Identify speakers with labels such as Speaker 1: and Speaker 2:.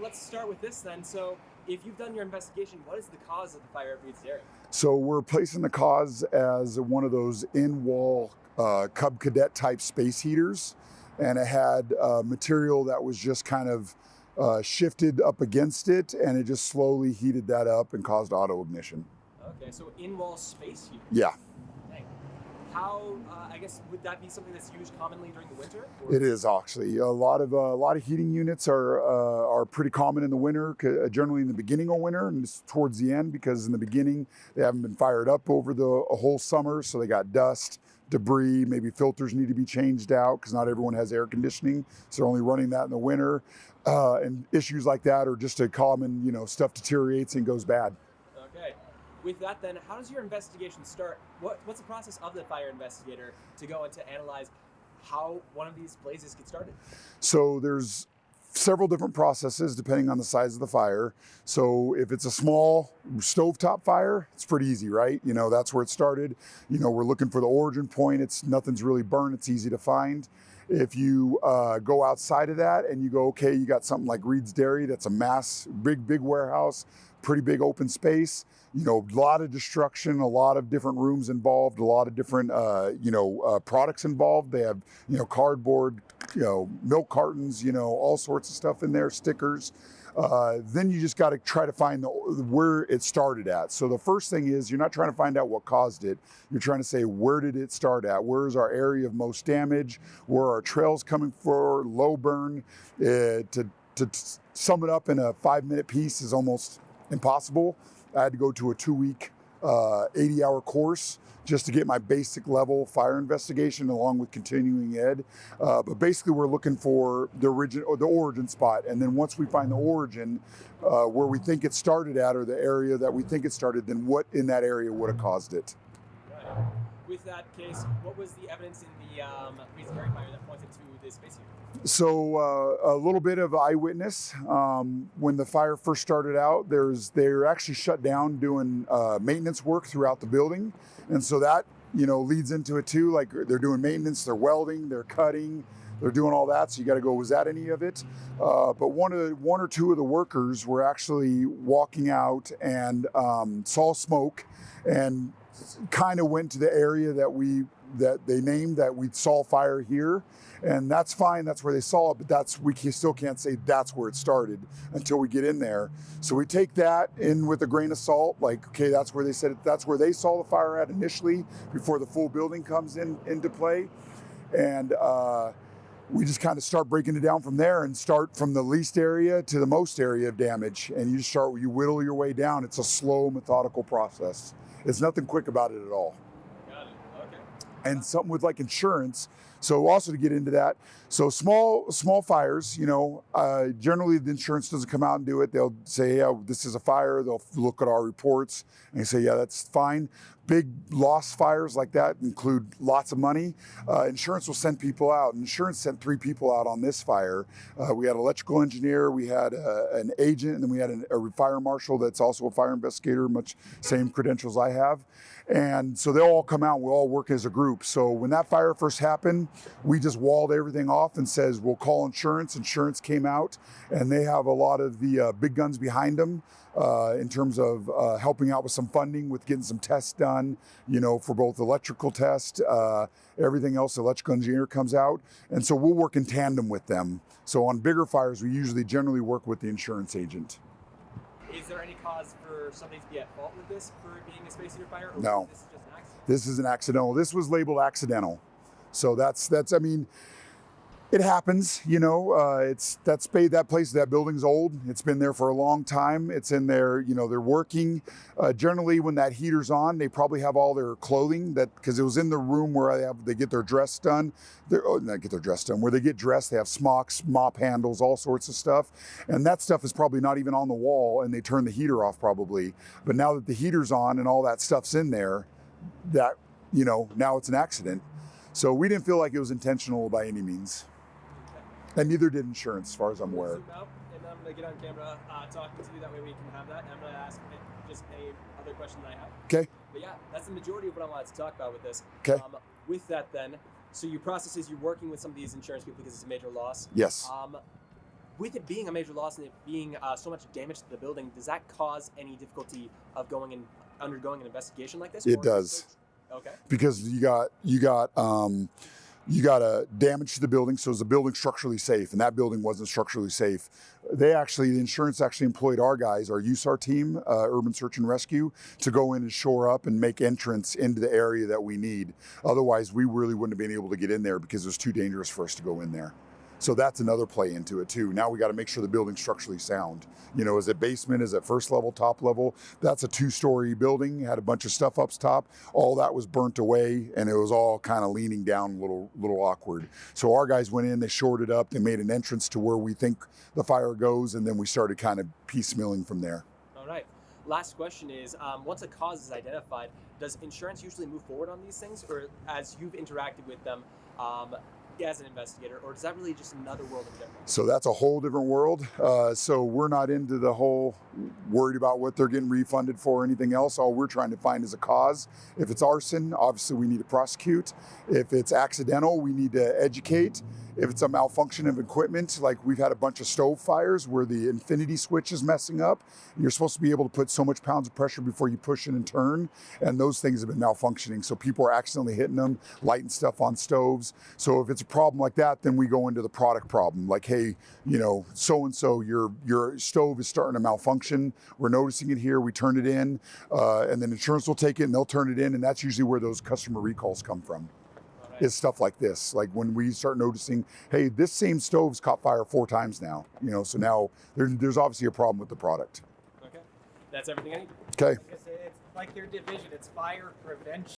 Speaker 1: Let's start with this then. So, if you've done your investigation, what is the cause of the fire at Reed's Dairy?
Speaker 2: So we're placing the cause as one of those in-wall Cub Cadet type space heaters, and it had material that was just kind of shifted up against it, and it just slowly heated that up and caused auto ignition.
Speaker 1: Okay, so in-wall space heaters.
Speaker 2: Yeah.
Speaker 1: Dang. How? I guess would that be something that's used commonly during the winter?
Speaker 2: It is actually a lot of heating units are pretty common in the winter, generally in the beginning of winter and it's towards the end, because in the beginning they haven't been fired up over the whole summer, so they got dust, debris, maybe filters need to be changed out because not everyone has air conditioning, so they're only running that in the winter, and issues like that are just a common, stuff deteriorates and goes bad.
Speaker 1: Okay. With that, then, how does your investigation start? What's the process of the fire investigator to go and to analyze how one of these blazes gets started?
Speaker 2: So there's several different processes depending on the size of the fire. So if it's a small stovetop fire, it's pretty easy, right? That's where it started. We're looking for the origin point. Nothing's really burned. It's easy to find. If you go outside of that and you go, okay, you got something like Reed's Dairy, that's a big warehouse, pretty big open space, a lot of destruction, a lot of different rooms involved, a lot of different, products involved. They have, cardboard, milk cartons, all sorts of stuff in there, stickers. Then you just got to try to find where it started at. So the first thing is you're not trying to find out what caused it. You're trying to say, where did it start at? Where's our area of most damage? Where are our trails coming for low burn? To sum it up in a 5-minute piece is almost impossible. I had to go to a 2-week, 80-hour course just to get my basic level fire investigation along with continuing ed. But basically we're looking for the origin spot. And then once we find the origin, where we think it started at, or the area that we think it started, then what in that area would have caused it.
Speaker 1: Right. With that case, what was the evidence in the Reed's Dairy fire that pointed to this space heater?
Speaker 2: So a little bit of eyewitness. When the fire first started out, they're actually shut down doing maintenance work throughout the building. And so that, leads into it too. Like they're doing maintenance, they're welding, they're cutting, they're doing all that. So you got to go, was that any of it? But one or two of the workers were actually walking out and saw smoke and kind of went to the area that they named that we saw fire here. And that's fine, that's where they saw it, but we still can't say that's where it started until we get in there. So we take that in with a grain of salt, like, okay, that's where they said it, that's where they saw the fire at initially before the full building comes into play. And we just kind of start breaking it down from there and start from the least area to the most area of damage. And you whittle your way down. It's a slow, methodical process. It's nothing quick about it at all.
Speaker 1: Got it. Okay.
Speaker 2: And something with like insurance. So also to get into that, so small fires, generally the insurance doesn't come out and do it. They'll say, yeah, this is a fire. They'll look at our reports and say, yeah, that's fine. Big loss fires like that include lots of money. Insurance will send people out. Insurance sent 3 people out on this fire. We had an electrical engineer, we had an agent, and then we had a fire marshal that's also a fire investigator, much same credentials I have. And so they'll all come out, we all work as a group. So when that fire first happened, we just walled everything off and says, we'll call insurance. Insurance came out, and they have a lot of the big guns behind them in terms of helping out with some funding, with getting some tests done, for both electrical tests, everything else, the electrical engineer comes out. And so we'll work in tandem with them. So on bigger fires, we generally work with the insurance agent.
Speaker 1: Is there any cause for somebody to be at fault with this for being a space heater fire? Or
Speaker 2: No.
Speaker 1: This is just an accident?
Speaker 2: This is an accidental. This was labeled accidental. So that's it happens, that place, that building's old. It's been there for a long time. It's in there, they're working. Generally when that heater's on, they probably have all their clothing because it was in the room where they get their dress done. Where they get dressed, they have smocks, mop handles, all sorts of stuff. And that stuff is probably not even on the wall, and they turn the heater off probably. But now that the heater's on and all that stuff's in there, that, now it's an accident. So we didn't feel like it was intentional by any means. And neither did insurance, as far as I'm aware.
Speaker 1: Zoom out, and I'm going to get on camera talking to you. That way we can have that. And I'm going to ask just any other question that I have.
Speaker 2: Okay.
Speaker 1: But yeah, that's the majority of what I wanted to talk about with this.
Speaker 2: Okay.
Speaker 1: With that then, so your process is you're working with some of these insurance people because it's a major loss.
Speaker 2: Yes.
Speaker 1: with it being a major loss and it being so much damage to the building, does that cause any difficulty of undergoing an investigation like this?
Speaker 2: It does.
Speaker 1: Okay.
Speaker 2: Because you got a damage to the building, so is the building structurally safe? And that building wasn't structurally safe. The insurance actually employed our guys, our USAR team, Urban Search and Rescue, to go in and shore up and make entrance into the area that we need. Otherwise, we really wouldn't have been able to get in there because it was too dangerous for us to go in there. So that's another play into it too. Now we got to make sure the building's structurally sound. You know, is it basement? Is it first level, top level? That's a 2-story building, had a bunch of stuff up top. All that was burnt away and it was all kind of leaning down a little awkward. So our guys went in, they shored it up, they made an entrance to where we think the fire goes, and then we started kind of piecemealing from there.
Speaker 1: All right. Last question is, once a cause is identified, does insurance usually move forward on these things, or as you've interacted with them, as an investigator, or is that really just another world of difference?
Speaker 2: So that's a whole different world. So we're not into the whole worried about what they're getting refunded for or anything else. All we're trying to find is a cause. If it's arson, obviously we need to prosecute. If it's accidental, we need to educate. If it's a malfunction of equipment, like we've had a bunch of stove fires where the infinity switch is messing up. You're supposed to be able to put so much pounds of pressure before you push it and turn, and those things have been malfunctioning. So people are accidentally hitting them, lighting stuff on stoves. So if it's a problem like that, then we go into the product problem. Like, hey, you know, so-and-so, your stove is starting to malfunction. We're noticing it here, we turn it in, and then insurance will take it and they'll turn it in, and that's usually where those customer recalls come from. Is stuff like this. Like when we start noticing, hey, this same stove's caught fire 4 times now, you know, so now there's obviously a problem with the product.
Speaker 1: Okay. That's everything I need.
Speaker 2: Okay.
Speaker 3: It's like their division, it's fire prevention.